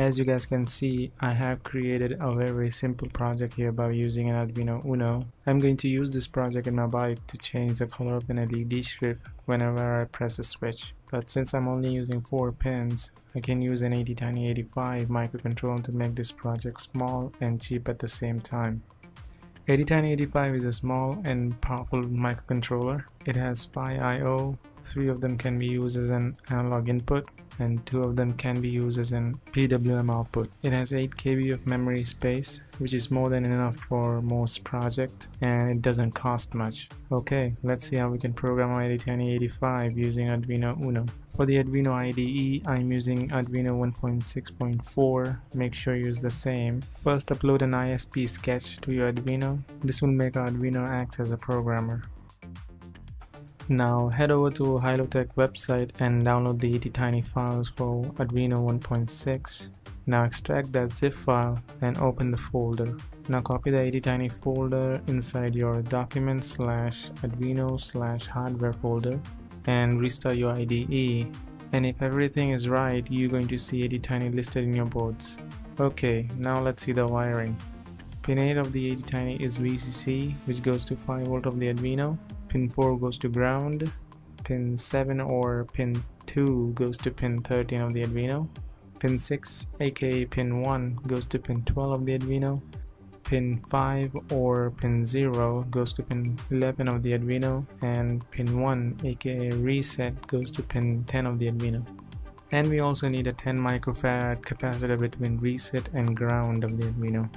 As you guys can see, I have created a very simple project here by using an Arduino Uno. I'm going to use this project in my bike to change the color of an LED strip whenever I press a switch. But since I'm only using 4 pins, I can use an Attiny85 microcontroller to make this project small and cheap at the same time. Attiny85 is a small and powerful microcontroller. It has 5 I/O, 3 of them can be used as an analog input and 2 of them can be used as an PWM output. It has 8 KB of memory space, which is more than enough for most projects, and it doesn't cost much. Okay, let's see how we can program our Attiny85 using Arduino Uno. For the Arduino IDE, I'm using Arduino 1.6.4. Make sure you use the same. First, upload an ISP sketch to your Arduino. This will make Arduino act as a programmer. Now head over to Hilotech website and download the Attiny files for Arduino 1.6. Now extract that zip file and open the folder. Now copy the Attiny folder inside your documents/Arduino/hardware folder and restart your IDE. And if everything is right, you're going to see Attiny listed in your boards. Okay, now let's see the wiring. Pin 8 of the Attiny is VCC, which goes to 5V of the Arduino. Pin 4 goes to ground. Pin 7 or pin 2 goes to pin 13 of the Arduino. Pin 6 aka pin 1 goes to pin 12 of the Arduino. Pin 5 or pin 0 goes to pin 11 of the Arduino, and pin 1 aka reset goes to pin 10 of the Arduino. And we also need a 10 microfarad capacitor between reset and ground of the Arduino.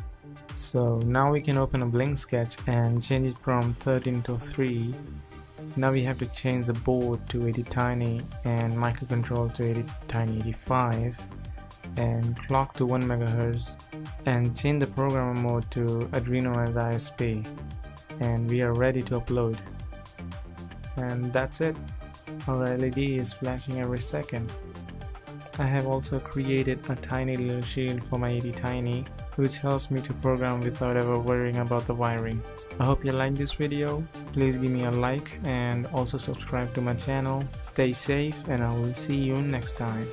So now we can open a blank sketch and change it from 13 to 3. Now we have to change the board to Attiny and microcontroller to Attiny85 and clock to 1 MHz and change the programmer mode to Arduino as ISP, and we are ready to upload. And that's it. Our LED is flashing every second. I have also created a tiny little shield for my Attiny, which helps me to program without ever worrying about the wiring. I hope you liked this video. Please give me a like and also subscribe to my channel. Stay safe and I will see you next time.